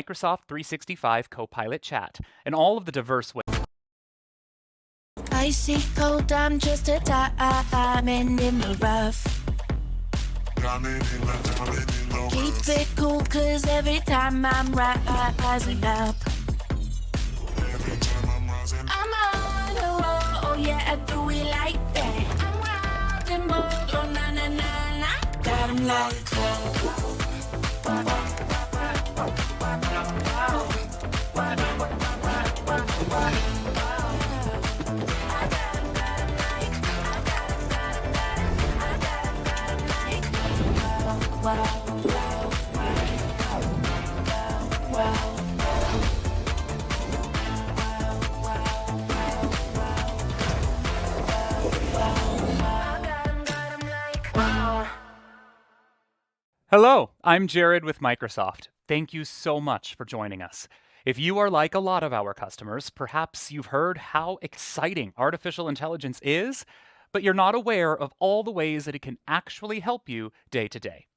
Microsoft 365 Copilot Chat and all of the diverse ways. I see cold, I'm just a diamond in the rough. Keep it cool, cause every time I'm rising up. I'm on the road, oh yeah, I do it like that. I'm riding mode, oh na na na na. Got 'em like Hello, I'm Jared with Microsoft. Thank you so much for joining us. If you are like a lot of our customers, perhaps you've heard how exciting artificial intelligence is, but you're not aware of all the ways that it can actually help you day to day.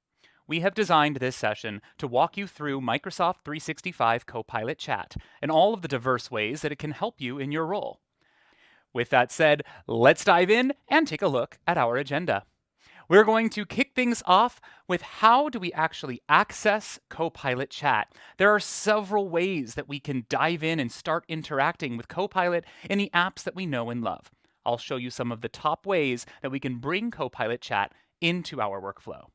We have designed this session to walk you through Microsoft 365 Copilot Chat and all of the diverse ways that it can help you in your role. With that said, let's dive in and take a look at our agenda. We're going to kick things off with how do we actually access Copilot Chat. There are several ways that we can dive in and start interacting with Copilot in the apps that we know and love. I'll show you some of the top ways that we can bring Copilot Chat into our workflow.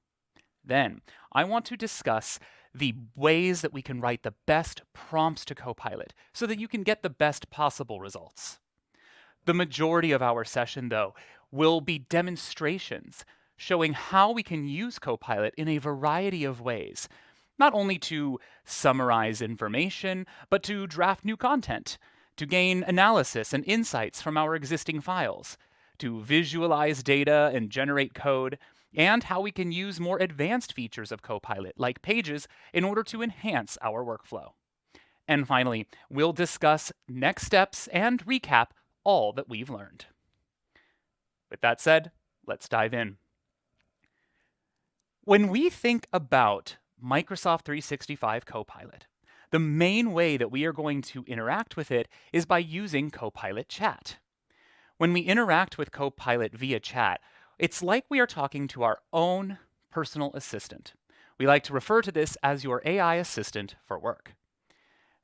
Then, I want to discuss the ways that we can write the best prompts to Copilot so that you can get the best possible results. The majority of our session, though, will be demonstrations showing how we can use Copilot in a variety of ways, not only to summarize information, but to draft new content, to gain analysis and insights from our existing files, to visualize data and generate code, and how we can use more advanced features of Copilot, like Pages, in order to enhance our workflow. And finally, we'll discuss next steps and recap all that we've learned. With that said, let's dive in. When we think about Microsoft 365 Copilot, the main way that we are going to interact with it is by using Copilot Chat. When we interact with Copilot via chat, it's like we are talking to our own personal assistant. We like to refer to this as your AI assistant for work.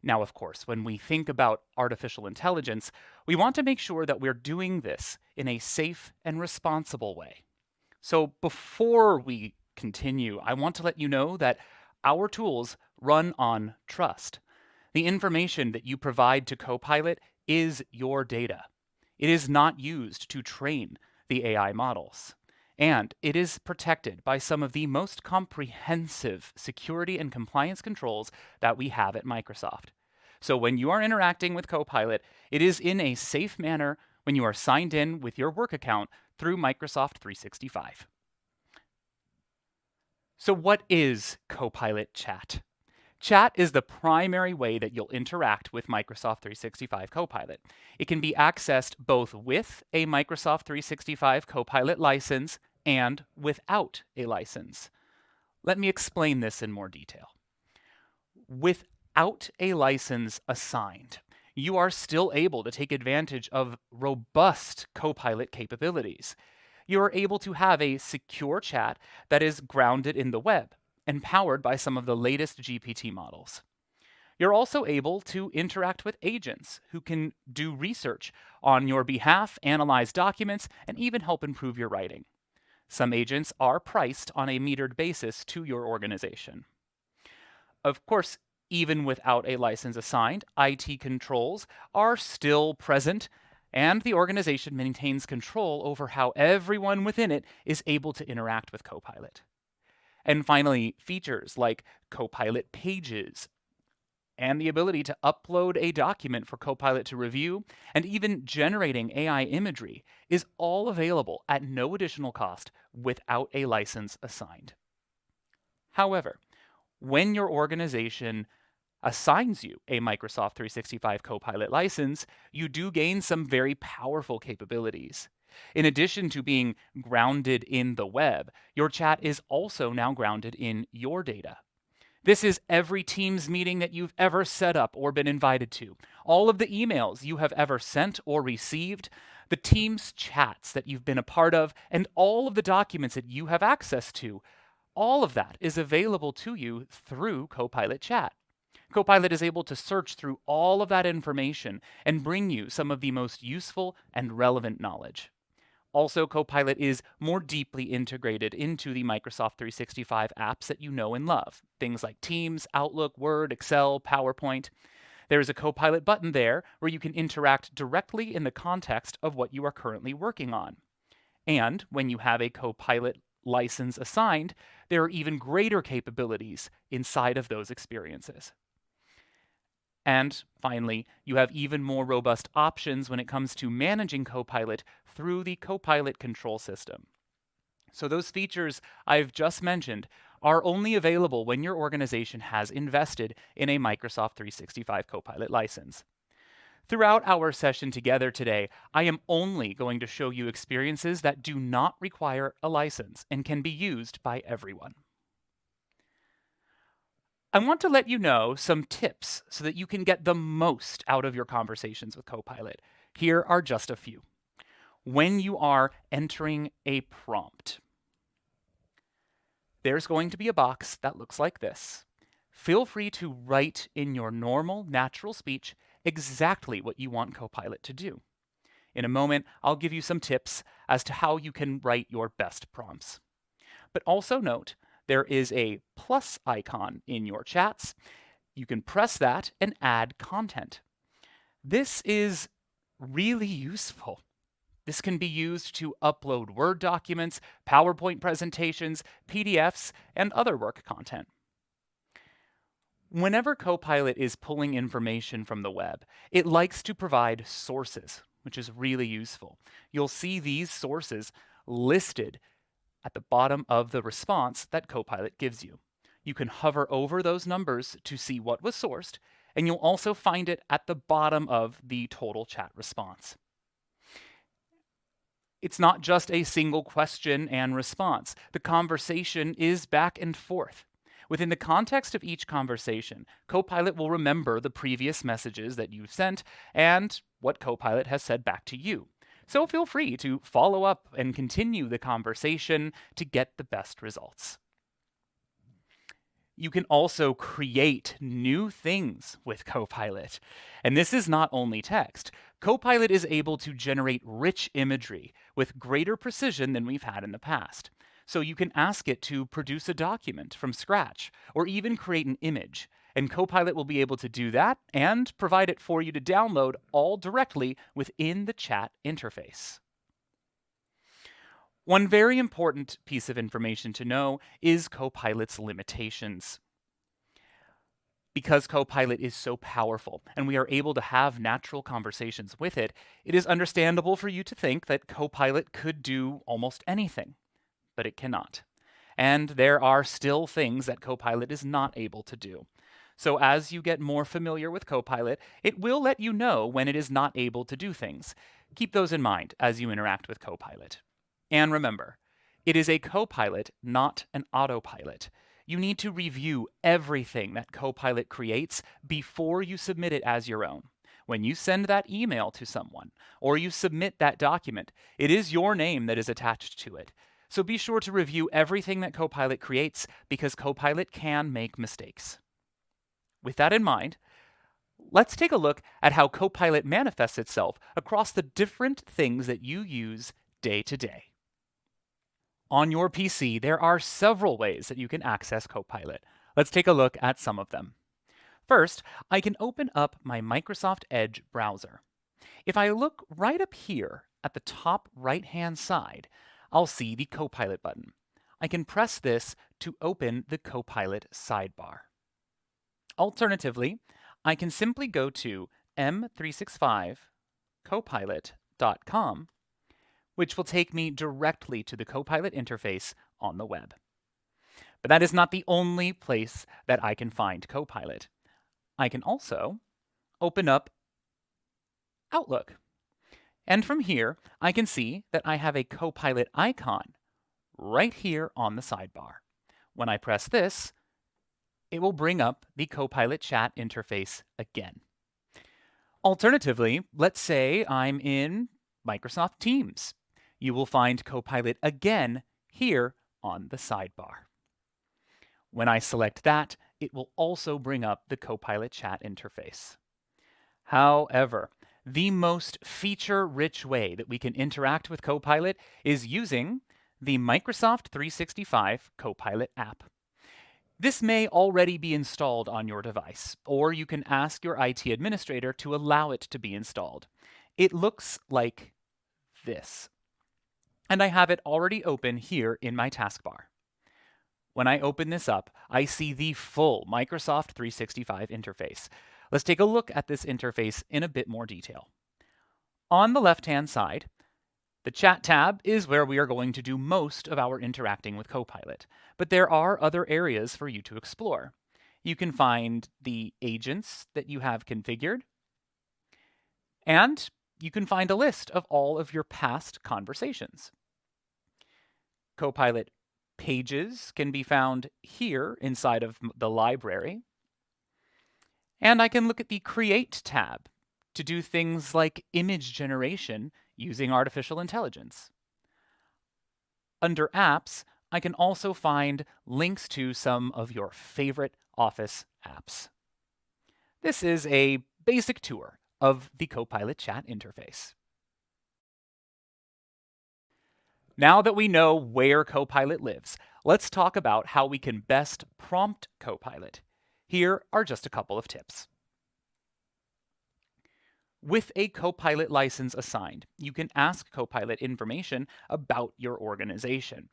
Now, of course, when we think about artificial intelligence, we want to make sure that we're doing this in a safe and responsible way. So before we continue, I want to let you know that our tools run on trust. The information that you provide to Copilot is your data. It is not used to train the AI models. And it is protected by some of the most comprehensive security and compliance controls that we have at Microsoft. So when you are interacting with Copilot, it is in a safe manner when you are signed in with your work account through Microsoft 365. So what is Copilot Chat? Chat is the primary way that you'll interact with Microsoft 365 Copilot. It can be accessed both with a Microsoft 365 Copilot license and without a license. Let me explain this in more detail. Without a license assigned, you are still able to take advantage of robust Copilot capabilities. You are able to have a secure chat that is grounded in the web and powered by some of the latest GPT models. You're also able to interact with agents who can do research on your behalf, analyze documents, and even help improve your writing. Some agents are priced on a metered basis to your organization. Of course, even without a license assigned, IT controls are still present, and the organization maintains control over how everyone within it is able to interact with Copilot. And finally, features like Copilot Pages and the ability to upload a document for Copilot to review, and even generating AI imagery is all available at no additional cost without a license assigned. However, when your organization assigns you a Microsoft 365 Copilot license, you do gain some very powerful capabilities. In addition to being grounded in the web, your chat is also now grounded in your data. This is every Teams meeting that you've ever set up or been invited to, all of the emails you have ever sent or received, the Teams chats that you've been a part of, and all of the documents that you have access to. All of that is available to you through Copilot Chat. Copilot is able to search through all of that information and bring you some of the most useful and relevant knowledge. Also, Copilot is more deeply integrated into the Microsoft 365 apps that you know and love, things like Teams, Outlook, Word, Excel, PowerPoint. There is a Copilot button there where you can interact directly in the context of what you are currently working on. And when you have a Copilot license assigned, there are even greater capabilities inside of those experiences. And finally, you have even more robust options when it comes to managing Copilot through the Copilot control system. So those features I've just mentioned are only available when your organization has invested in a Microsoft 365 Copilot license. Throughout our session together today, I am only going to show you experiences that do not require a license and can be used by everyone. I want to let you know some tips so that you can get the most out of your conversations with Copilot. Here are just a few. When you are entering a prompt, there's going to be a box that looks like this. Feel free to write in your normal, natural speech exactly what you want Copilot to do. In a moment, I'll give you some tips as to how you can write your best prompts. But also note, there is a plus icon in your chats. You can press that and add content. This is really useful. This can be used to upload Word documents, PowerPoint presentations, PDFs, and other work content. Whenever Copilot is pulling information from the web, it likes to provide sources, which is really useful. You'll see these sources listed at the bottom of the response that Copilot gives you. You can hover over those numbers to see what was sourced, and you'll also find it at the bottom of the total chat response. It's not just a single question and response. The conversation is back and forth. Within the context of each conversation, Copilot will remember the previous messages that you've sent and what Copilot has said back to you. So feel free to follow up and continue the conversation to get the best results. You can also create new things with Copilot. And this is not only text. Copilot is able to generate rich imagery with greater precision than we've had in the past. So you can ask it to produce a document from scratch or even create an image. And Copilot will be able to do that and provide it for you to download all directly within the chat interface. One very important piece of information to know is Copilot's limitations. Because Copilot is so powerful and we are able to have natural conversations with it, it is understandable for you to think that Copilot could do almost anything, but it cannot. And there are still things that Copilot is not able to do. So as you get more familiar with Copilot, it will let you know when it is not able to do things. Keep those in mind as you interact with Copilot. And remember, it is a Copilot, not an autopilot. You need to review everything that Copilot creates before you submit it as your own. When you send that email to someone or you submit that document, it is your name that is attached to it. So be sure to review everything that Copilot creates because Copilot can make mistakes. With that in mind, let's take a look at how Copilot manifests itself across the different things that you use day to day. On your PC, there are several ways that you can access Copilot. Let's take a look at some of them. First, I can open up my Microsoft Edge browser. If I look right up here at the top right-hand side, I'll see the Copilot button. I can press this to open the Copilot sidebar. Alternatively, I can simply go to m365copilot.com, which will take me directly to the Copilot interface on the web. But that is not the only place that I can find Copilot. I can also open up Outlook. And from here, I can see that I have a Copilot icon right here on the sidebar. When I press this, it will bring up the Copilot chat interface again. Alternatively, let's say I'm in Microsoft Teams. You will find Copilot again here on the sidebar. When I select that, it will also bring up the Copilot chat interface. However, the most feature-rich way that we can interact with Copilot is using the Microsoft 365 Copilot app. This may already be installed on your device, or you can ask your IT administrator to allow it to be installed. It looks like this. And I have it already open here in my taskbar. When I open this up, I see the full Microsoft 365 interface. Let's take a look at this interface in a bit more detail. On the left-hand side, the Chat tab is where we are going to do most of our interacting with Copilot, but there are other areas for you to explore. You can find the agents that you have configured, and you can find a list of all of your past conversations. Copilot pages can be found here inside of the library, and I can look at the Create tab to do things like image generation using artificial intelligence. Under Apps, I can also find links to some of your favorite Office apps. This is a basic tour of the Copilot chat interface. Now that we know where Copilot lives, let's talk about how we can best prompt Copilot. Here are just a couple of tips. With a Copilot license assigned, you can ask Copilot information about your organization.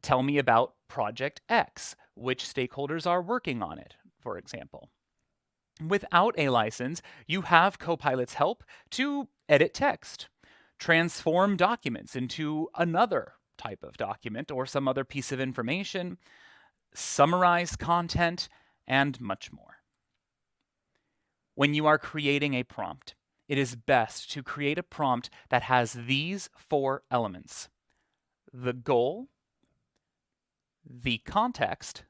Tell me about Project X, which stakeholders are working on it, for example. Without a license, you have Copilot's help to edit text, transform documents into another type of document or some other piece of information, summarize content, and much more. When you are creating a prompt, it is best to create a prompt that has these 4 elements: the goal, the context,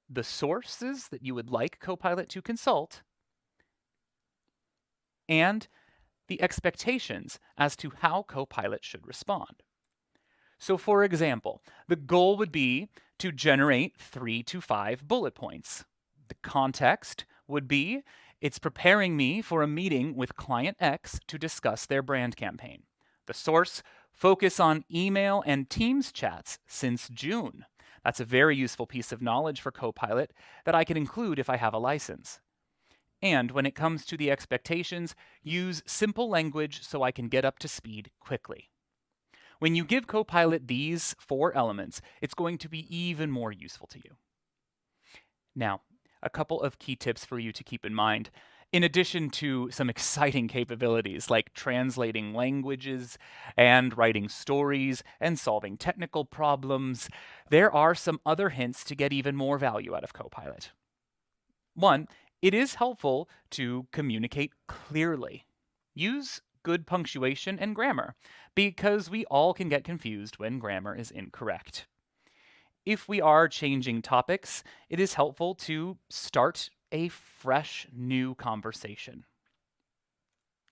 the sources that you would like Copilot to consult, and the expectations as to how Copilot should respond. So for example, the goal would be to generate 3 to 5 bullet points. The context would be, it's preparing me for a meeting with client X to discuss their brand campaign. The source, focus on email and Teams chats since June. That's a very useful piece of knowledge for Copilot that I can include if I have a license. And when it comes to the expectations, use simple language so I can get up to speed quickly. When you give Copilot these 4 elements, it's going to be even more useful to you. Now, a couple of key tips for you to keep in mind. In addition to some exciting capabilities like translating languages and writing stories and solving technical problems, there are some other hints to get even more value out of Copilot. 1, it is helpful to communicate clearly. Use good punctuation and grammar, because we all can get confused when grammar is incorrect. If we are changing topics, it is helpful to start a fresh new conversation.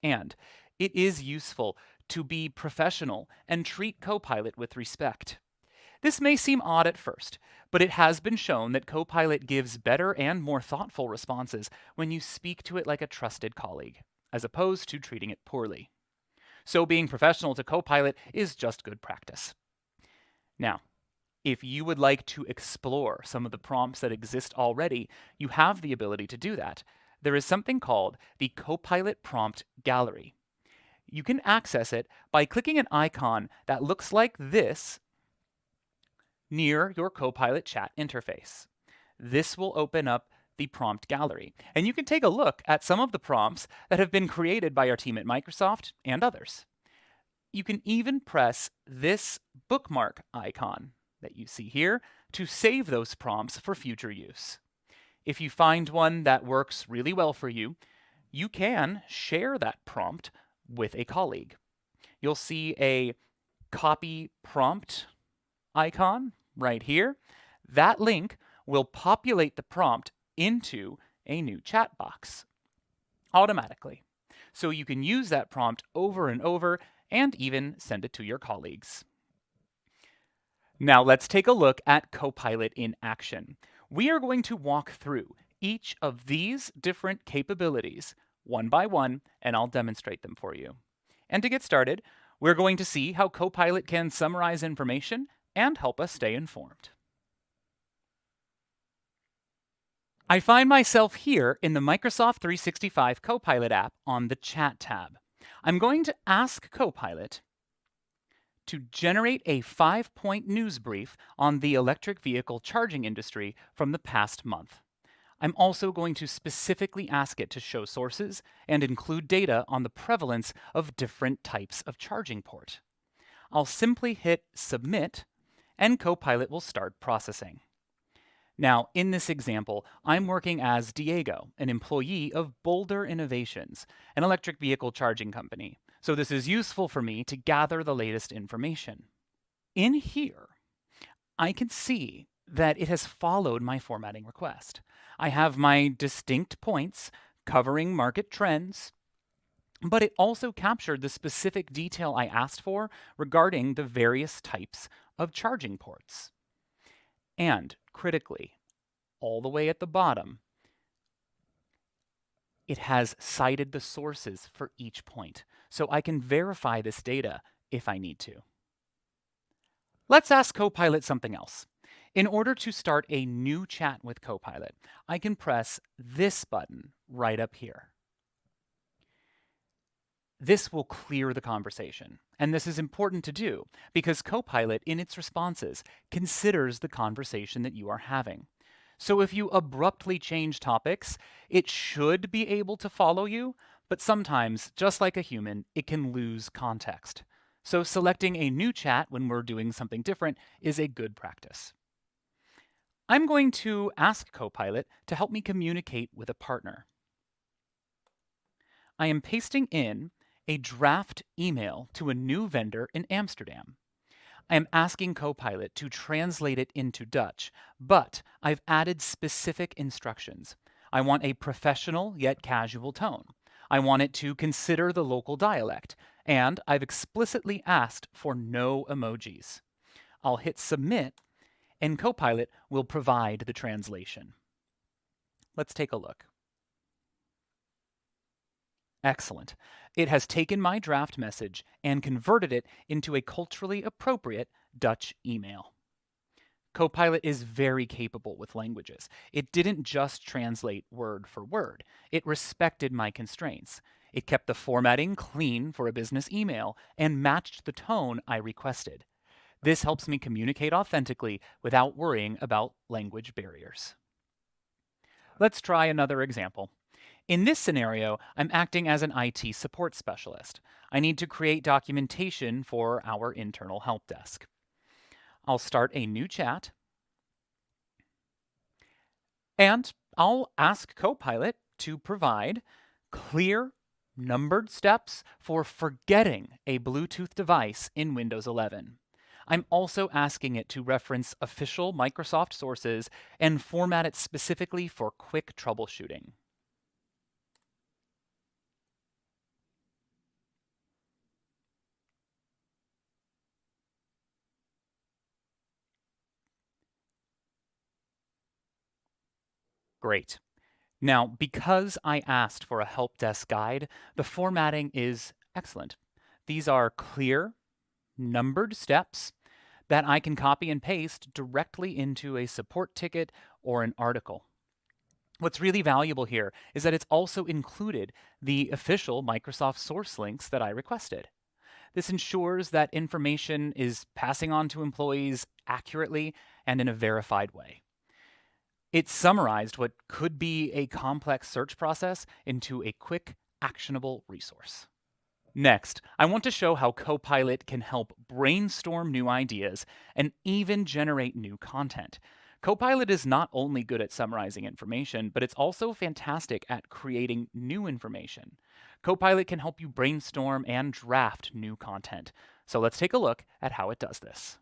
And it is useful to be professional and treat Copilot with respect. This may seem odd at first, but it has been shown that Copilot gives better and more thoughtful responses when you speak to it like a trusted colleague, as opposed to treating it poorly. So being professional to Copilot is just good practice. Now, if you would like to explore some of the prompts that exist already, you have the ability to do that. There is something called the Copilot Prompt Gallery. You can access it by clicking an icon that looks like this near your Copilot chat interface. This will open up the prompt gallery, and you can take a look at some of the prompts that have been created by our team at Microsoft and others. You can even press this bookmark icon that you see here to save those prompts for future use. If you find one that works really well for you, you can share that prompt with a colleague. You'll see a copy prompt icon right here, that link will populate the prompt into a new chat box automatically. So you can use that prompt over and over and even send it to your colleagues. Now let's take a look at Copilot in action. We are going to walk through each of these different capabilities one by one, and I'll demonstrate them for you. And to get started, we're going to see how Copilot can summarize information and help us stay informed. I find myself here in the Microsoft 365 Copilot app on the Chat tab. I'm going to ask Copilot to generate a 5-point news brief on the electric vehicle charging industry from the past month. I'm also going to specifically ask it to show sources and include data on the prevalence of different types of charging port. I'll simply hit Submit, and Copilot will start processing. Now, in this example, I'm working as Diego, an employee of Boulder Innovations, an electric vehicle charging company. So this is useful for me to gather the latest information. In here, I can see that it has followed my formatting request. I have my distinct points covering market trends, but it also captured the specific detail I asked for regarding the various types of charging ports. And critically, all the way at the bottom, it has cited the sources for each point, so I can verify this data if I need to. Let's ask Copilot something else. In order to start a new chat with Copilot, I can press this button right up here. This will clear the conversation, and this is important to do because Copilot, in its responses, considers the conversation that you are having. So if you abruptly change topics, it should be able to follow you, but sometimes, just like a human, it can lose context. So selecting a new chat when we're doing something different is a good practice. I'm going to ask Copilot to help me communicate with a partner. I am pasting in a draft email to a new vendor in Amsterdam. I am asking Copilot to translate it into Dutch, but I've added specific instructions. I want a professional yet casual tone. I want it to consider the local dialect, and I've explicitly asked for no emojis. I'll hit Submit, and Copilot will provide the translation. Let's take a look. Excellent. It has taken my draft message and converted it into a culturally appropriate Dutch email. Copilot is very capable with languages. It didn't just translate word for word. It respected my constraints. It kept the formatting clean for a business email and matched the tone I requested. This helps me communicate authentically without worrying about language barriers. Let's try another example. In this scenario, I'm acting as an IT support specialist. I need to create documentation for our internal help desk. I'll start a new chat, and I'll ask Copilot to provide clear, numbered steps for forgetting a Bluetooth device in Windows 11. I'm also asking it to reference official Microsoft sources and format it specifically for quick troubleshooting. Great. Now, because I asked for a help desk guide, the formatting is excellent. These are clear, numbered steps that I can copy and paste directly into a support ticket or an article. What's really valuable here is that it's also included the official Microsoft source links that I requested. This ensures that information is passing on to employees accurately and in a verified way. It summarized what could be a complex search process into a quick, actionable resource. Next, I want to show how Copilot can help brainstorm new ideas and even generate new content. Copilot is not only good at summarizing information, but it's also fantastic at creating new information. Copilot can help you brainstorm and draft new content. So let's take a look at how it does this.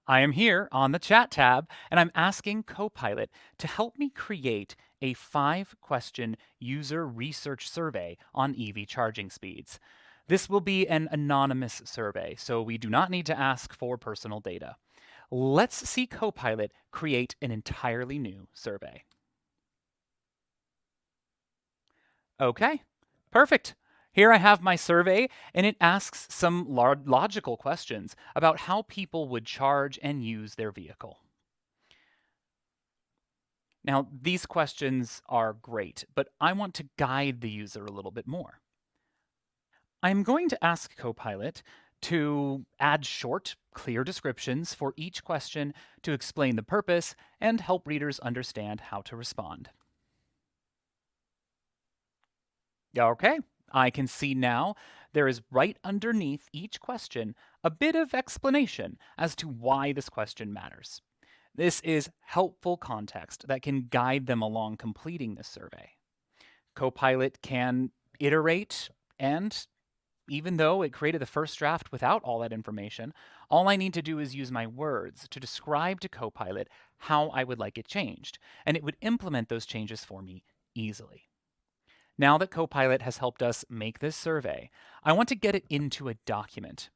I am here on the chat tab, and I'm asking Copilot to help me create a 5-question user research survey on EV charging speeds. This will be an anonymous survey, so we do not need to ask for personal data. Let's see Copilot create an entirely new survey. Okay, perfect. Here I have my survey, and it asks some logical questions about how people would charge and use their vehicle. Now, these questions are great, but I want to guide the user a little bit more. I'm going to ask Copilot to add short, clear descriptions for each question to explain the purpose and help readers understand how to respond. Okay, I can see now there is right underneath each question a bit of explanation as to why this question matters. This is helpful context that can guide them along completing this survey. Copilot can iterate, and even though it created the first draft without all that information, all I need to do is use my words to describe to Copilot how I would like it changed, and it would implement those changes for me easily. Now that Copilot has helped us make this survey, I want to get it into a document.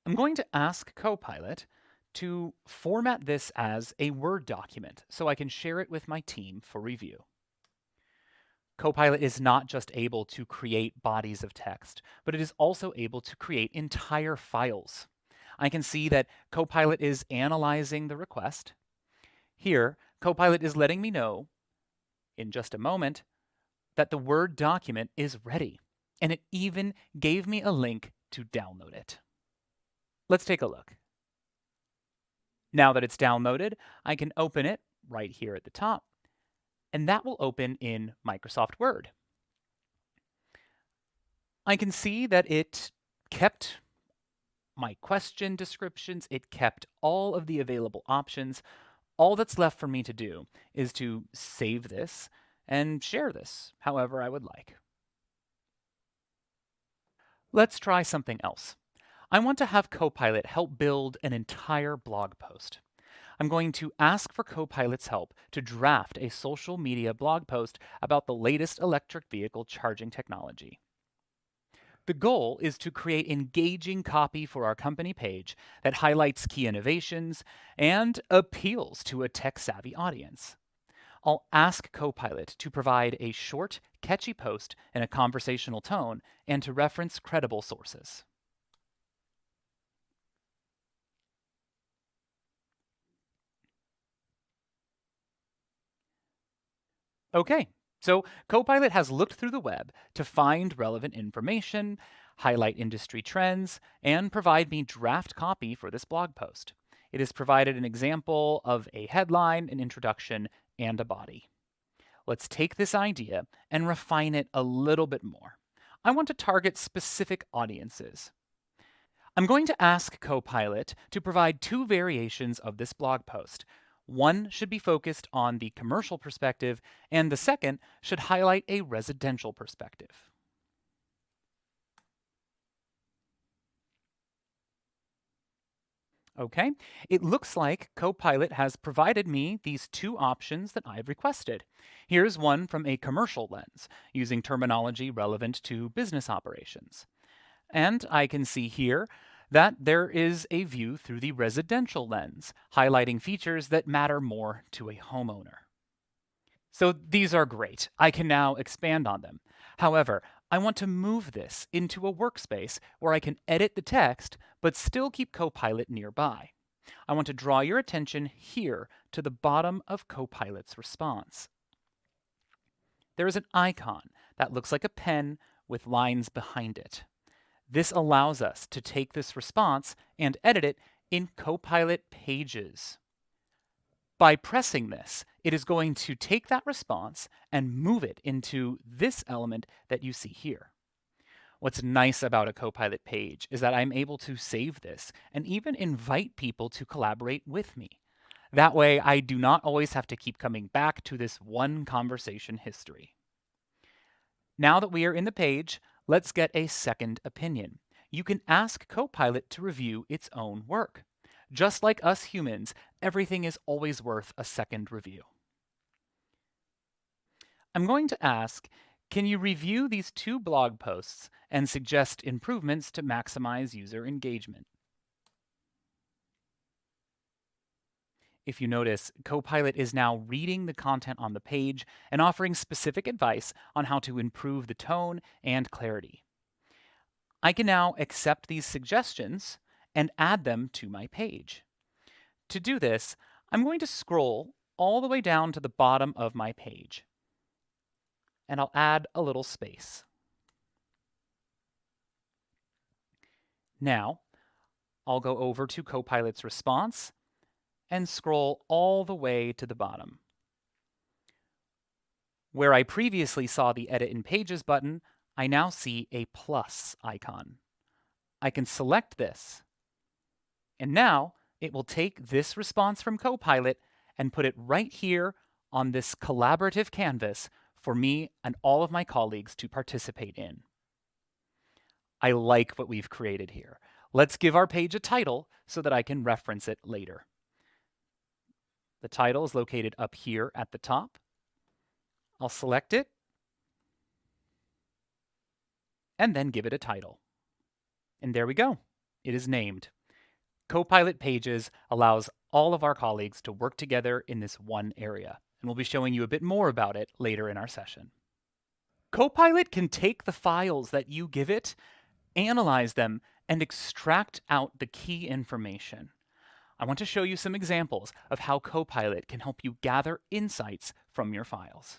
I'm going to ask Copilot to format this as a Word document so I can share it with my team for review. Copilot is not just able to create bodies of text, but it is also able to create entire files. I can see that Copilot is analyzing the request. Here, Copilot is letting me know, in just a moment, that the Word document is ready, and it even gave me a link to download it. Let's take a look. Now that it's downloaded, I can open it right here at the top, and that will open in Microsoft Word. I can see that it kept my question descriptions, it kept all of the available options. All that's left for me to do is to save this and share this however I would like. Let's try something else. I want to have Copilot help build an entire blog post. I'm going to ask for Copilot's help to draft a social media blog post about the latest electric vehicle charging technology. The goal is to create engaging copy for our company page that highlights key innovations and appeals to a tech-savvy audience. I'll ask Copilot to provide a short, catchy post in a conversational tone and to reference credible sources. Okay, so Copilot has looked through the web to find relevant information, highlight industry trends, and provide me draft copy for this blog post. It has provided an example of a headline, an introduction, and a body. Let's take this idea and refine it a little bit more. I want to target specific audiences. I'm going to ask Copilot to provide 2 variations of this blog post. One should be focused on the commercial perspective, and the second should highlight a residential perspective. Okay, it looks like Copilot has provided me these 2 options that I've requested. Here's one from a commercial lens, using terminology relevant to business operations. And I can see here that there is a view through the residential lens, highlighting features that matter more to a homeowner. So these are great. I can now expand on them. However, I want to move this into a workspace where I can edit the text, but still keep Copilot nearby. I want to draw your attention here to the bottom of Copilot's response. There is an icon that looks like a pen with lines behind it. This allows us to take this response and edit it in Copilot Pages. By pressing this, it is going to take that response and move it into this element that you see here. What's nice about a Copilot page is that I'm able to save this and even invite people to collaborate with me. That way, I do not always have to keep coming back to this one conversation history. Now that we are in the page, let's get a second opinion. You can ask Copilot to review its own work. Just like us humans, everything is always worth a second review. I'm going to ask, can you review these 2 blog posts and suggest improvements to maximize user engagement? If you notice, Copilot is now reading the content on the page and offering specific advice on how to improve the tone and clarity. I can now accept these suggestions and add them to my page. To do this, I'm going to scroll all the way down to the bottom of my page, and I'll add a little space. Now, I'll go over to Copilot's response and scroll all the way to the bottom. Where I previously saw the Edit in Pages button, I now see a plus icon. I can select this, and now it will take this response from Copilot and put it right here on this collaborative canvas for me and all of my colleagues to participate in. I like what we've created here. Let's give our page a title so that I can reference it later. The title is located up here at the top. I'll select it and then give it a title. And there we go. It is named. Copilot Pages allows all of our colleagues to work together in this one area, and we'll be showing you a bit more about it later in our session. Copilot can take the files that you give it, analyze them, and extract out the key information. I want to show you some examples of how Copilot can help you gather insights from your files.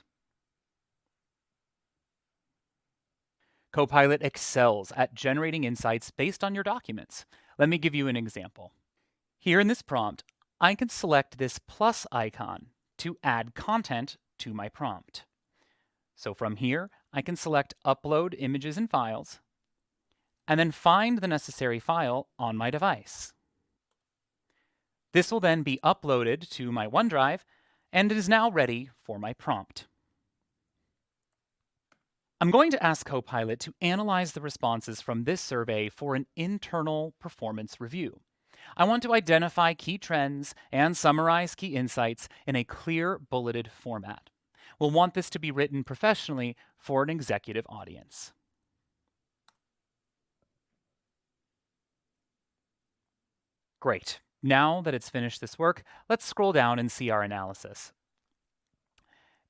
Copilot excels at generating insights based on your documents. Let me give you an example. Here in this prompt, I can select this plus icon to add content to my prompt. So from here, I can select Upload Images and Files, and then find the necessary file on my device. This will then be uploaded to my OneDrive, and it is now ready for my prompt. I'm going to ask Copilot to analyze the responses from this survey for an internal performance review. I want to identify key trends and summarize key insights in a clear bulleted format. We'll want this to be written professionally for an executive audience. Great. Now that it's finished this work, let's scroll down and see our analysis.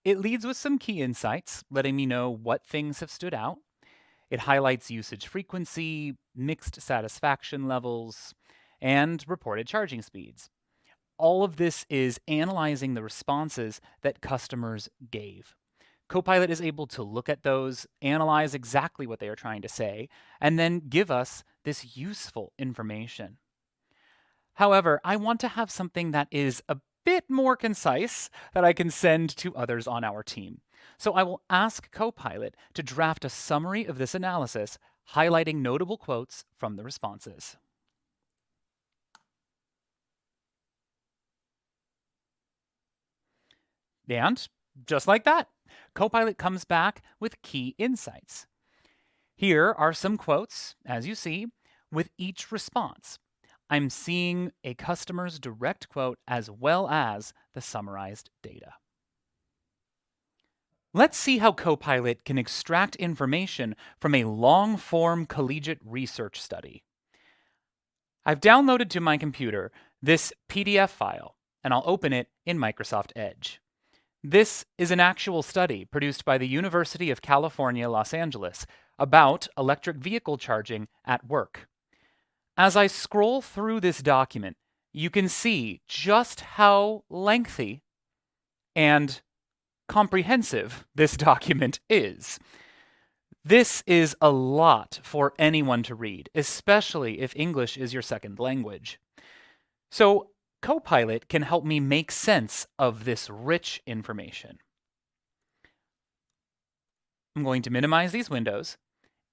It leads with some key insights, letting me know what things have stood out. It highlights usage frequency, mixed satisfaction levels, and reported charging speeds. All of this is analyzing the responses that customers gave. Copilot is able to look at those, analyze exactly what they are trying to say, and then give us this useful information. However, I want to have something that is a bit more concise that I can send to others on our team. So I will ask Copilot to draft a summary of this analysis, highlighting notable quotes from the responses. And just like that, Copilot comes back with key insights. Here are some quotes, as you see, with each response. I'm seeing a customer's direct quote as well as the summarized data. Let's see how Copilot can extract information from a long-form collegiate research study. I've downloaded to my computer this PDF file, and I'll open it in Microsoft Edge. This is an actual study produced by the University of California, Los Angeles about electric vehicle charging at work. As I scroll through this document, you can see just how lengthy and comprehensive this document is. This is a lot for anyone to read, especially if English is your second language. So Copilot can help me make sense of this rich information. I'm going to minimize these windows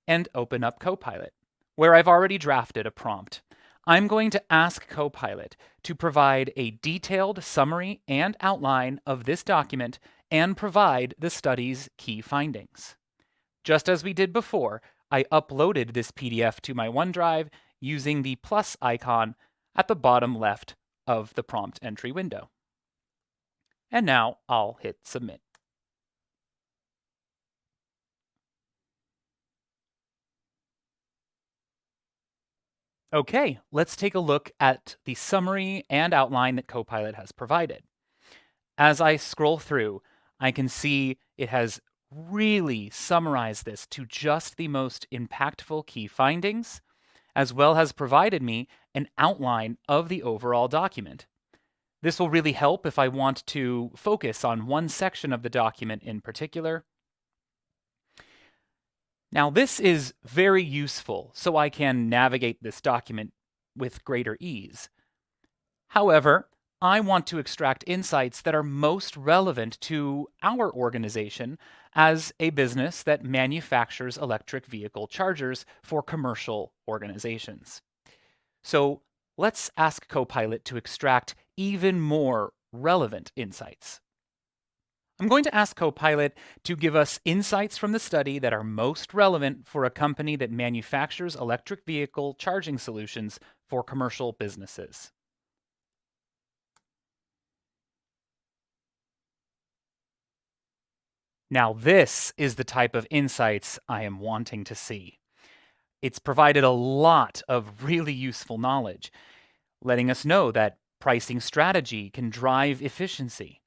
and open up Copilot, where I've already drafted a prompt. I'm going to ask Copilot to provide a detailed summary and outline of this document and provide the study's key findings. Just as we did before, I uploaded this PDF to my OneDrive using the plus icon at the bottom left of the prompt entry window. And now I'll hit submit. Okay, let's take a look at the summary and outline that Copilot has provided. As I scroll through, I can see it has really summarized this to just the most impactful key findings, as well as provided me an outline of the overall document. This will really help if I want to focus on one section of the document in particular. Now, this is very useful so I can navigate this document with greater ease. However, I want to extract insights that are most relevant to our organization as a business that manufactures electric vehicle chargers for commercial organizations. So let's ask Copilot to extract even more relevant insights. I'm going to ask Copilot to give us insights from the study that are most relevant for a company that manufactures electric vehicle charging solutions for commercial businesses. Now, this is the type of insights I am wanting to see. It's provided a lot of really useful knowledge, letting us know that pricing strategy can drive efficiency,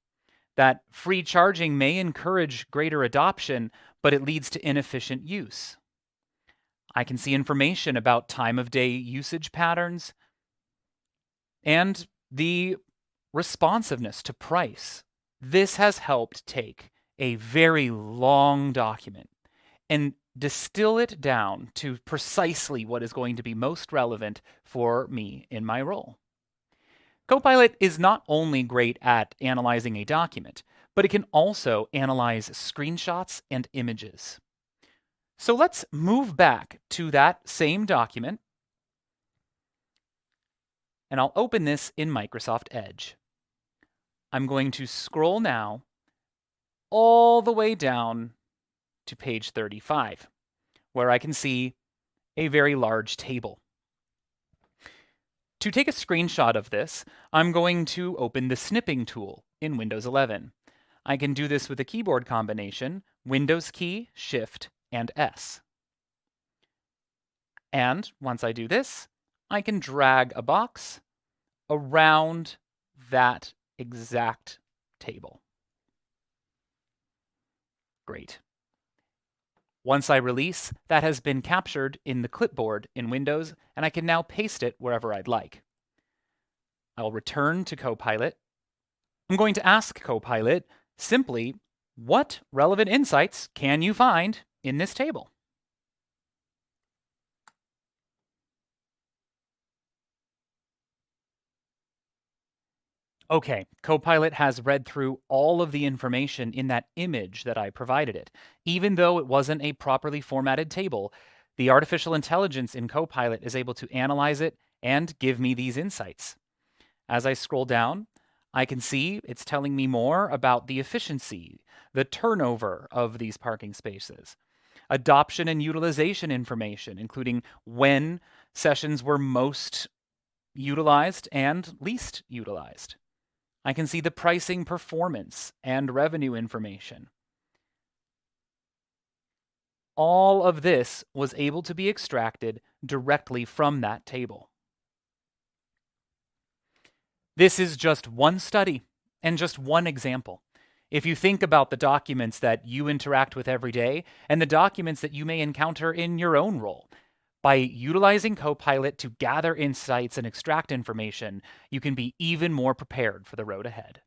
that free charging may encourage greater adoption, but it leads to inefficient use. I can see information about time of day usage patterns and the responsiveness to price. This has helped take a very long document and distill it down to precisely what is going to be most relevant for me in my role. Copilot is not only great at analyzing a document, but it can also analyze screenshots and images. So let's move back to that same document, and I'll open this in Microsoft Edge. I'm going to scroll now all the way down to page 35, where I can see a very large table. To take a screenshot of this, I'm going to open the snipping tool in Windows 11. I can do this with a keyboard combination, Windows key, Shift, and S. And once I do this, I can drag a box around that exact table. Great. Once I release, that has been captured in the clipboard in Windows, and I can now paste it wherever I'd like. I'll return to Copilot. I'm going to ask Copilot simply, what relevant insights can you find in this table? Okay, Copilot has read through all of the information in that image that I provided it. Even though it wasn't a properly formatted table, the artificial intelligence in Copilot is able to analyze it and give me these insights. As I scroll down, I can see it's telling me more about the efficiency, the turnover of these parking spaces, adoption and utilization information, including when sessions were most utilized and least utilized. I can see the pricing performance and revenue information. All of this was able to be extracted directly from that table. This is just one study and just one example. If you think about the documents that you interact with every day and the documents that you may encounter in your own role, by utilizing Copilot to gather insights and extract information, you can be even more prepared for the road ahead.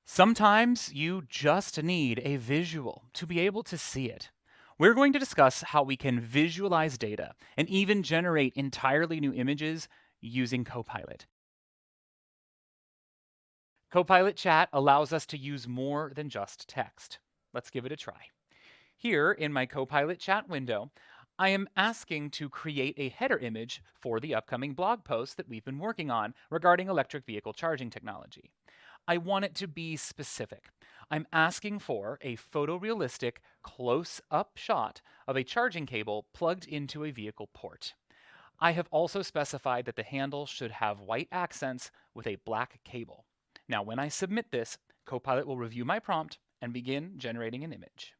Sometimes you just need a visual to be able to see it. We're going to discuss how we can visualize data and even generate entirely new images using Copilot. Copilot Chat allows us to use more than just text. Let's give it a try. Here in my Copilot Chat window, I am asking to create a header image for the upcoming blog post that we've been working on regarding electric vehicle charging technology. I want it to be specific. I'm asking for a photorealistic close-up shot of a charging cable plugged into a vehicle port. I have also specified that the handle should have white accents with a black cable. Now, when I submit this, Copilot will review my prompt and begin generating an image.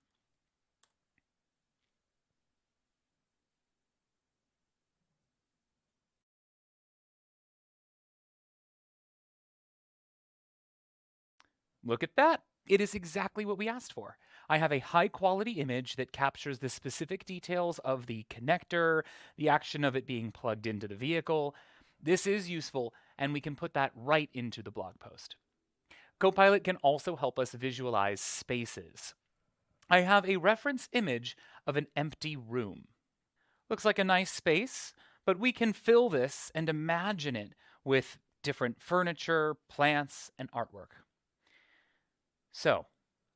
Look at that. It is exactly what we asked for. I have a high quality image that captures the specific details of the connector, the action of it being plugged into the vehicle. This is useful, and we can put that right into the blog post. Copilot can also help us visualize spaces. I have a reference image of an empty room. Looks like a nice space, but we can fill this and imagine it with different furniture, plants, and artwork. So,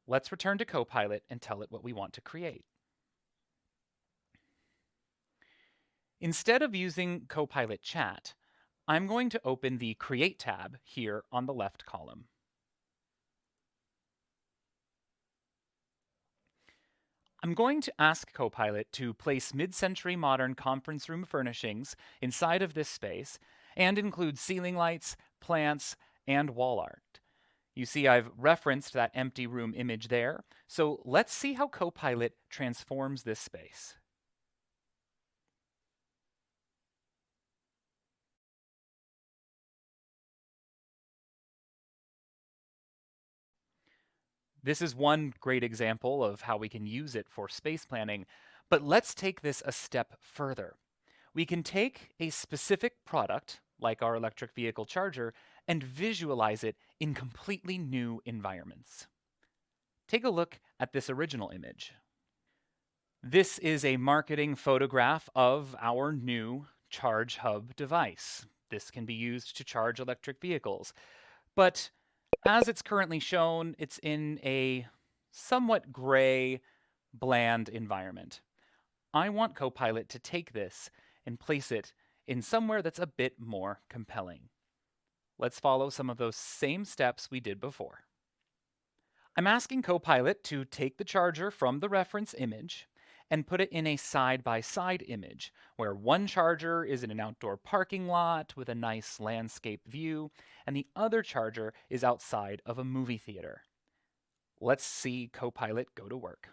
let's return to Copilot and tell it what we want to create. Instead of using Copilot Chat, I'm going to open the Create tab here on the left column. I'm going to ask Copilot to place mid-century modern conference room furnishings inside of this space and include ceiling lights, plants, and wall art. You see I've referenced that empty room image there, so let's see how Copilot transforms this space. This is one great example of how we can use it for space planning, but let's take this a step further. We can take a specific product, like our electric vehicle charger, and visualize it in completely new environments. Take a look at this original image. This is a marketing photograph of our new Charge Hub device. This can be used to charge electric vehicles, but as it's currently shown, it's in a somewhat gray, bland environment. I want Copilot to take this and place it in somewhere that's a bit more compelling. Let's follow some of those same steps we did before. I'm asking Copilot to take the charger from the reference image and put it in a side-by-side image, where one charger is in an outdoor parking lot with a nice landscape view, and the other charger is outside of a movie theater. Let's see Copilot go to work.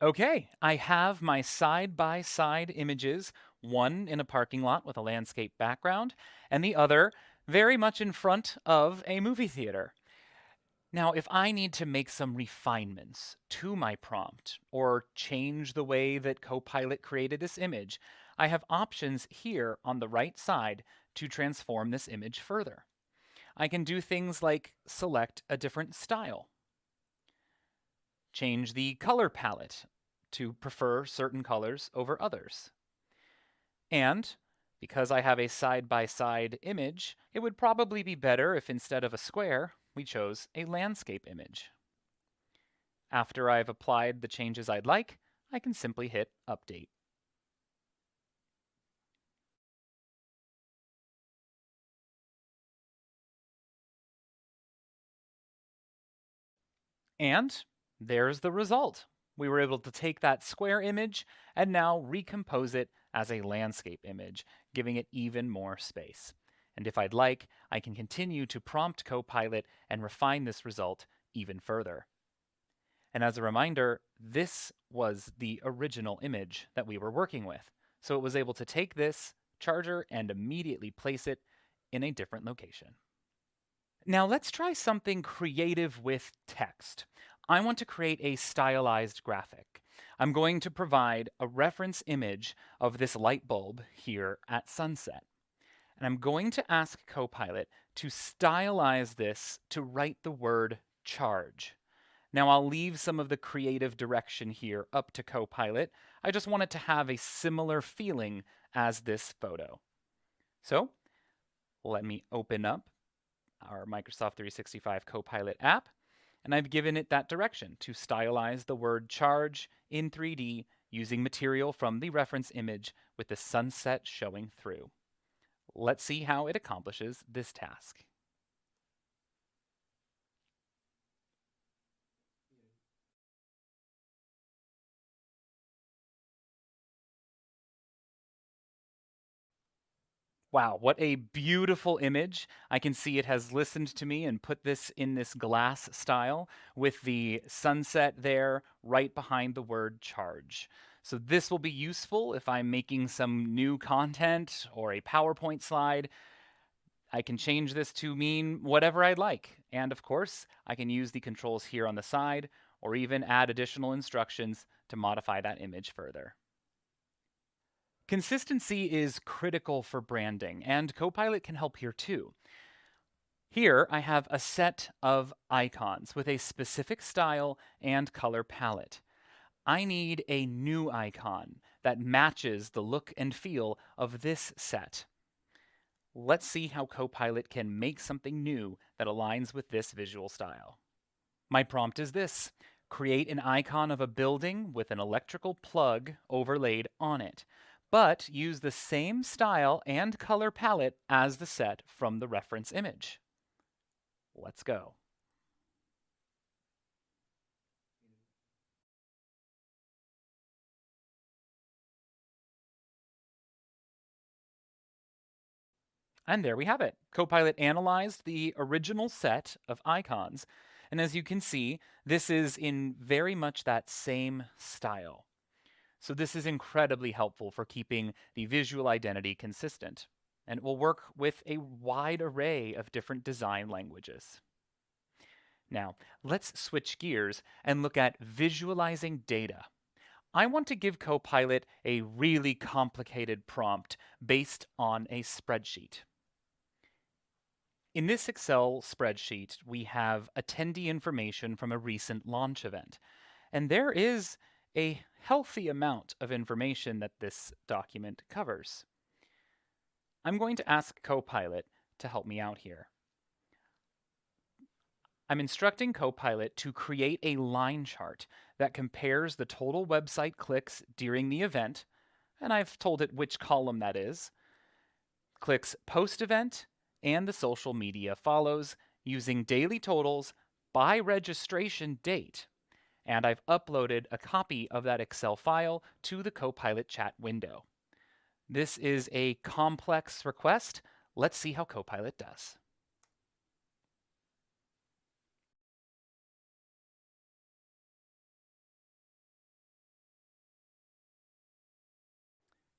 Okay, I have my side-by-side images, one in a parking lot with a landscape background, and the other very much in front of a movie theater. Now, if I need to make some refinements to my prompt or change the way that Copilot created this image, I have options here on the right side to transform this image further. I can do things like select a different style, change the color palette to prefer certain colors over others. And because I have a side-by-side image, it would probably be better if instead of a square, we chose a landscape image. After I've applied the changes I'd like, I can simply hit Update. And there's the result. We were able to take that square image and now recompose it as a landscape image, giving it even more space. And if I'd like, I can continue to prompt Copilot and refine this result even further. And as a reminder, this was the original image that we were working with. So it was able to take this charger and immediately place it in a different location. Now let's try something creative with text. I want to create a stylized graphic. I'm going to provide a reference image of this light bulb here at sunset. And I'm going to ask Copilot to stylize this to write the word charge. Now I'll leave some of the creative direction here up to Copilot. I just want it to have a similar feeling as this photo. So let me open up our Microsoft 365 Copilot app, and I've given it that direction to stylize the word charge in 3D using material from the reference image with the sunset showing through. Let's see how it accomplishes this task. Wow, what a beautiful image. I can see it has listened to me and put this in this glass style with the sunset there right behind the word charge. So this will be useful if I'm making some new content or a PowerPoint slide. I can change this to mean whatever I'd like. And of course, I can use the controls here on the side or even add additional instructions to modify that image further. Consistency is critical for branding, and Copilot can help here too. Here, I have a set of icons with a specific style and color palette. I need a new icon that matches the look and feel of this set. Let's see how Copilot can make something new that aligns with this visual style. My prompt is this: create an icon of a building with an electrical plug overlaid on it, but use the same style and color palette as the set from the reference image. Let's go. And there we have it. Copilot analyzed the original set of icons, and as you can see, this is in very much that same style. So this is incredibly helpful for keeping the visual identity consistent, and it will work with a wide array of different design languages. Now, let's switch gears and look at visualizing data. I want to give Copilot a really complicated prompt based on a spreadsheet. In this Excel spreadsheet, we have attendee information from a recent launch event, and there is a healthy amount of information that this document covers. I'm going to ask Copilot to help me out here. I'm instructing Copilot to create a line chart that compares the total website clicks during the event, and I've told it which column that is, clicks post-event, and the social media follows using daily totals by registration date. And I've uploaded a copy of that Excel file to the Copilot chat window. This is a complex request. Let's see how Copilot does.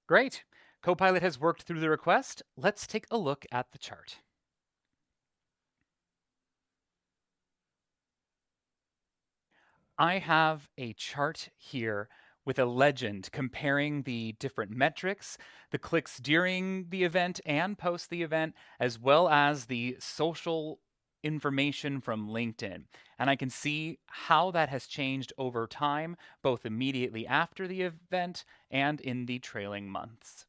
Great. Copilot has worked through the request. Let's take a look at the chart. I have a chart here with a legend comparing the different metrics, the clicks during the event and post the event, as well as the social information from LinkedIn. And I can see how that has changed over time, both immediately after the event and in the trailing months.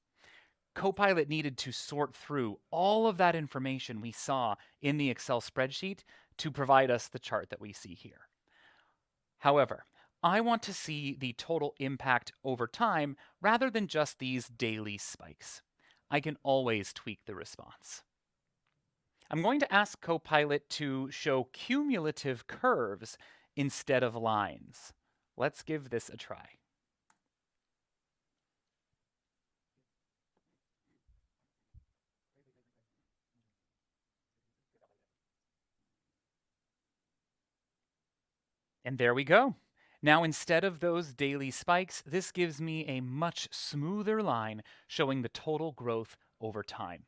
Copilot needed to sort through all of that information we saw in the Excel spreadsheet to provide us the chart that we see here. However, I want to see the total impact over time rather than just these daily spikes. I can always tweak the response. I'm going to ask Copilot to show cumulative curves instead of lines. Let's give this a try. And there we go. Now, instead of those daily spikes, this gives me a much smoother line showing the total growth over time.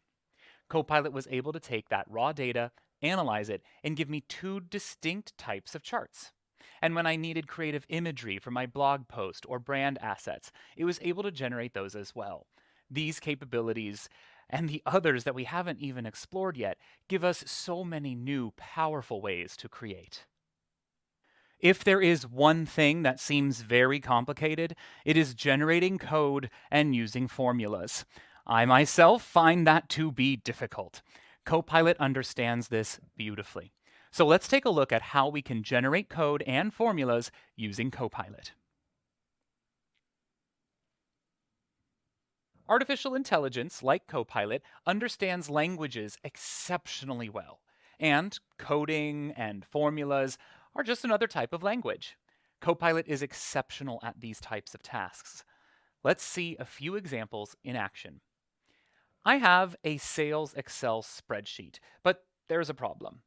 Copilot was able to take that raw data, analyze it, and give me two distinct types of charts. And when I needed creative imagery for my blog post or brand assets, it was able to generate those as well. These capabilities and the others that we haven't even explored yet give us so many new, powerful ways to create. If there is one thing that seems very complicated, it is generating code and using formulas. I myself find that to be difficult. Copilot understands this beautifully. So let's take a look at how we can generate code and formulas using Copilot. Artificial intelligence, like Copilot, understands languages exceptionally well, and coding and formulas are just another type of language. Copilot is exceptional at these types of tasks. Let's see a few examples in action. I have a sales Excel spreadsheet, but there's a problem.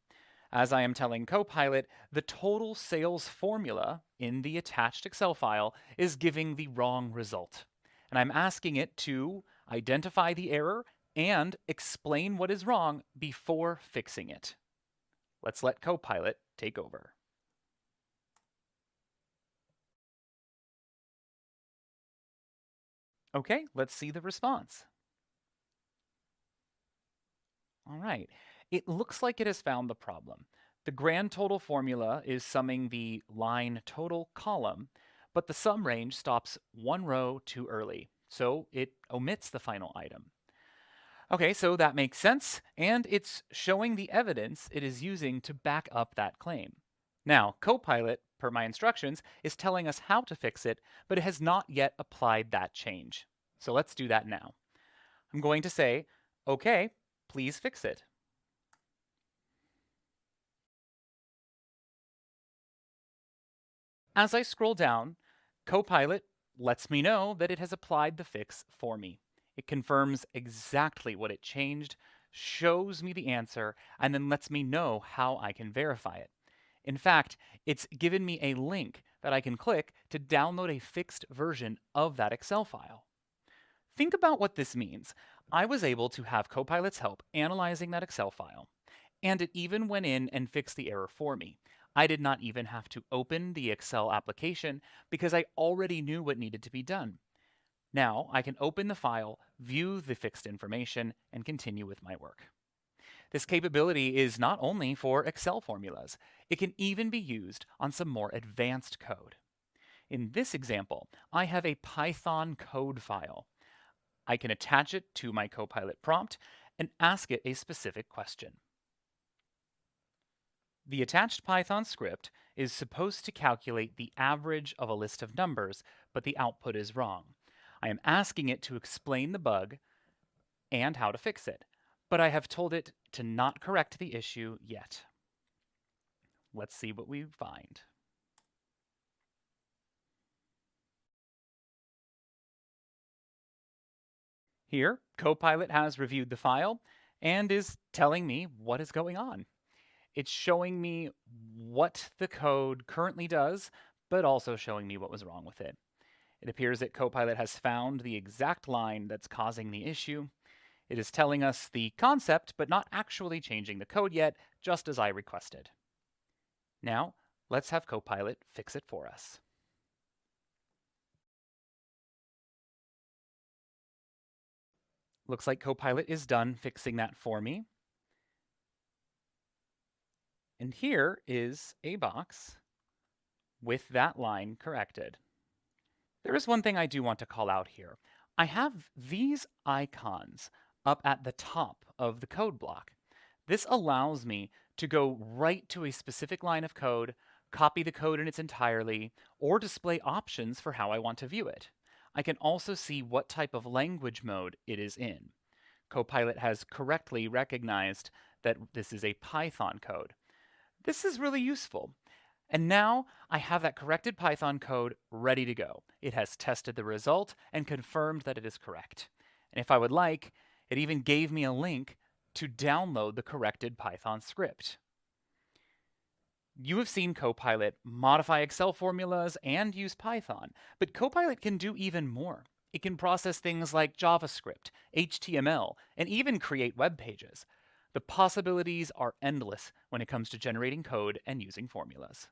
As I am telling Copilot, the total sales formula in the attached Excel file is giving the wrong result. And I'm asking it to identify the error and explain what is wrong before fixing it. Let's let Copilot take over. Okay, let's see the response. All right, it looks like it has found the problem. The grand total formula is summing the line total column, but the sum range stops one row too early, so it omits the final item. Okay, so that makes sense, and it's showing the evidence it is using to back up that claim. Now, Copilot, per my instructions, is telling us how to fix it, but it has not yet applied that change. So let's do that now. I'm going to say, okay, please fix it. As I scroll down, Copilot lets me know that it has applied the fix for me. It confirms exactly what it changed, shows me the answer, and then lets me know how I can verify it. In fact, it's given me a link that I can click to download a fixed version of that Excel file. Think about what this means. I was able to have Copilot's help analyzing that Excel file, and it even went in and fixed the error for me. I did not even have to open the Excel application because I already knew what needed to be done. Now I can open the file, view the fixed information, and continue with my work. This capability is not only for Excel formulas, it can even be used on some more advanced code. In this example, I have a Python code file. I can attach it to my Copilot prompt and ask it a specific question. The attached Python script is supposed to calculate the average of a list of numbers, but the output is wrong. I am asking it to explain the bug and how to fix it, but I have told it to not correct the issue yet. Let's see what we find. Here, Copilot has reviewed the file and is telling me what is going on. It's showing me what the code currently does, but also showing me what was wrong with it. It appears that Copilot has found the exact line that's causing the issue. It is telling us the concept, but not actually changing the code yet, just as I requested. Now, let's have Copilot fix it for us. Looks like Copilot is done fixing that for me. And here is a box with that line corrected. There is one thing I do want to call out here. I have these icons up at the top of the code block. This allows me to go right to a specific line of code, copy the code in its entirety, or display options for how I want to view it. I can also see what type of language mode it is in. Copilot has correctly recognized that this is a Python code. This is really useful. And now I have that corrected Python code ready to go. It has tested the result and confirmed that it is correct. And if I would like, it even gave me a link to download the corrected Python script. You have seen Copilot modify Excel formulas and use Python, but Copilot can do even more. It can process things like JavaScript, HTML, and even create web pages. The possibilities are endless when it comes to generating code and using formulas.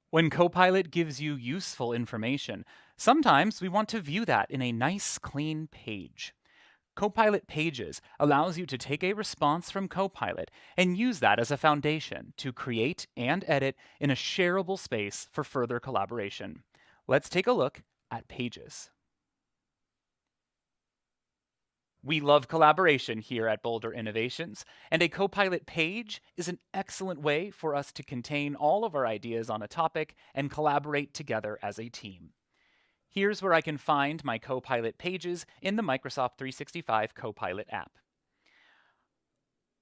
When Copilot gives you useful information, sometimes we want to view that in a nice, clean page. Copilot Pages allows you to take a response from Copilot and use that as a foundation to create and edit in a shareable space for further collaboration. Let's take a look at Pages. We love collaboration here at Boulder Innovations, and a Copilot page is an excellent way for us to contain all of our ideas on a topic and collaborate together as a team. Here's where I can find my Copilot pages in the Microsoft 365 Copilot app.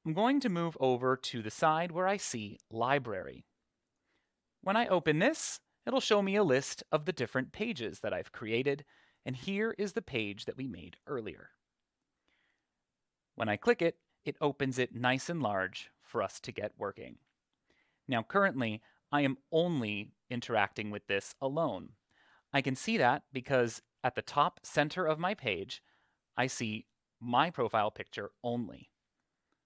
I'm going to move over to the side where I see Library. When I open this, it'll show me a list of the different pages that I've created, and here is the page that we made earlier. When I click it, it opens it nice and large for us to get working. Now currently, I am only interacting with this alone. I can see that because at the top center of my page, I see my profile picture only.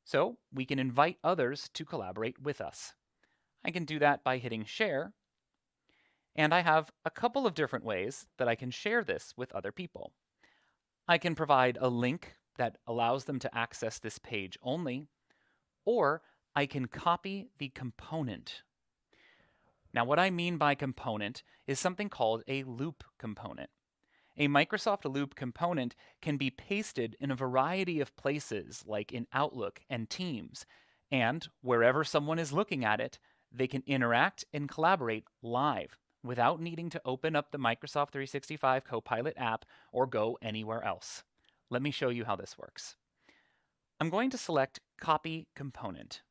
So we can invite others to collaborate with us. I can do that by hitting share, and I have a couple of different ways that I can share this with other people. I can provide a link that allows them to access this page only, or I can copy the component. Now, what I mean by component is something called a loop component. A Microsoft Loop component can be pasted in a variety of places, like in Outlook and Teams, and wherever someone is looking at it, they can interact and collaborate live without needing to open up the Microsoft 365 Copilot app or go anywhere else. Let me show you how this works. I'm going to select Copy Component.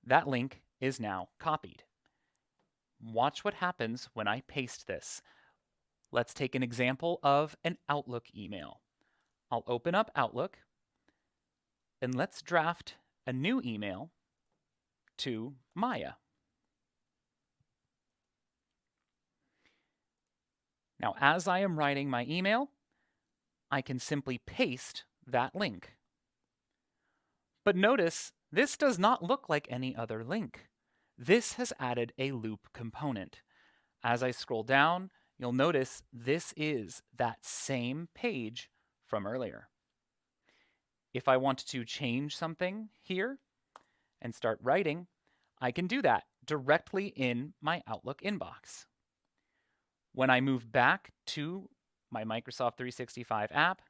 That link is now copied. Watch what happens when I paste this. Let's take an example of an Outlook email. I'll open up Outlook, and let's draft a new email to Maya. Now, as I am writing my email, I can simply paste that link. But notice, this does not look like any other link. This has added a loop component. As I scroll down, you'll notice this is that same page from earlier. If I want to change something here and start writing, I can do that directly in my Outlook inbox. When I move back to my Microsoft 365 app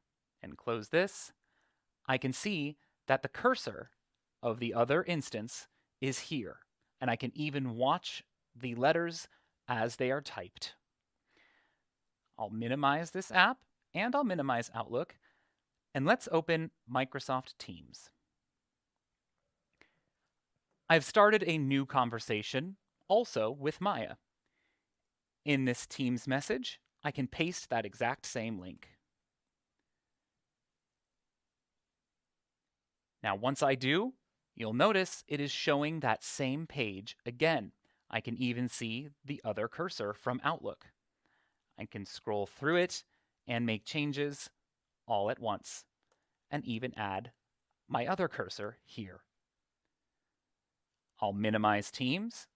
and close this, I can see that the cursor of the other instance is here, and I can even watch the letters as they are typed. I'll minimize this app, and I'll minimize Outlook, and let's open Microsoft Teams. I've started a new conversation, also with Maya. In this Teams message, I can paste that exact same link. Now, once I do, you'll notice it is showing that same page again. I can even see the other cursor from Outlook. I can scroll through it and make changes all at once, and even add my other cursor here. I'll minimize Teams,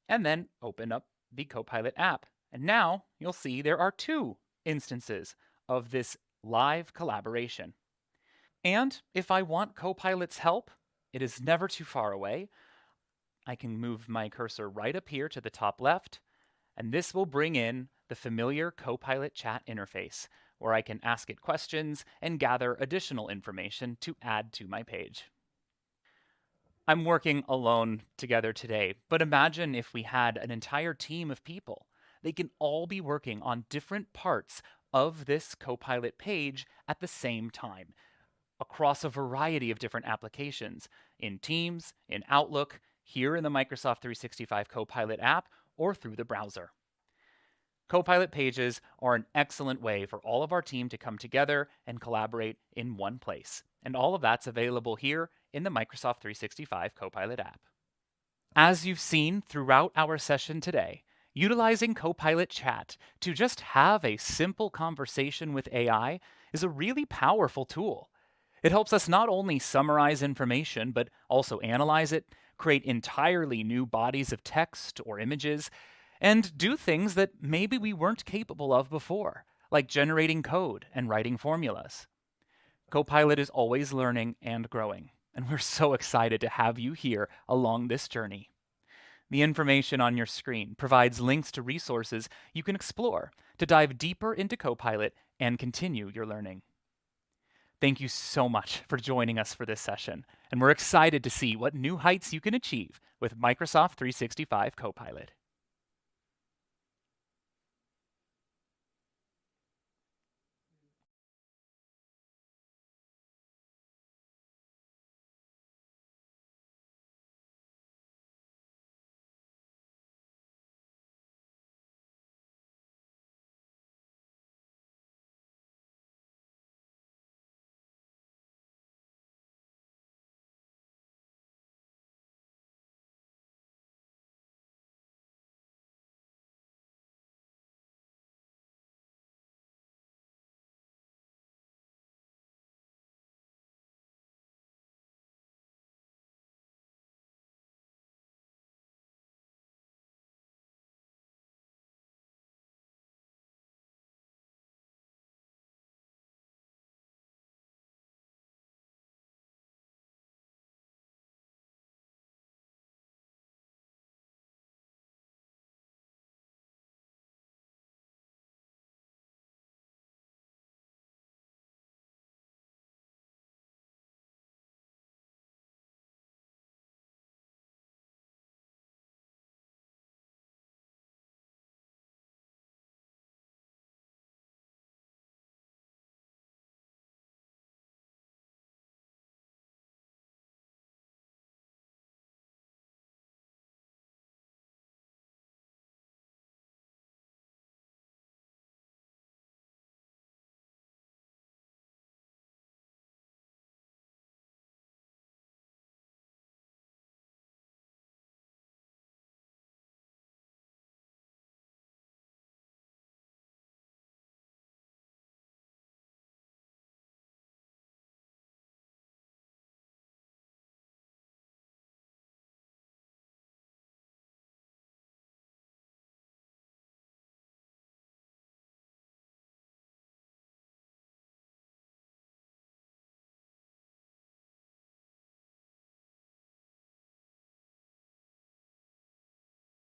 and then open up the Copilot app. And now you'll see there are two instances of this live collaboration. And if I want Copilot's help, it is never too far away. I can move my cursor right up here to the top left, and this will bring in the familiar Copilot chat interface, where I can ask it questions and gather additional information to add to my page. I'm working alone together today, but imagine if we had an entire team of people. They can all be working on different parts of this Copilot page at the same time, across a variety of different applications, in Teams, in Outlook, here in the Microsoft 365 Copilot app, or through the browser. Copilot pages are an excellent way for all of our team to come together and collaborate in one place. And all of that's available here in the Microsoft 365 Copilot app. As you've seen throughout our session today, utilizing Copilot Chat to just have a simple conversation with AI is a really powerful tool. It helps us not only summarize information, but also analyze it, create entirely new bodies of text or images, and do things that maybe we weren't capable of before, like generating code and writing formulas. Copilot is always learning and growing, and we're so excited to have you here along this journey. The information on your screen provides links to resources you can explore to dive deeper into Copilot and continue your learning. Thank you so much for joining us for this session, and we're excited to see what new heights you can achieve with Microsoft 365 Copilot.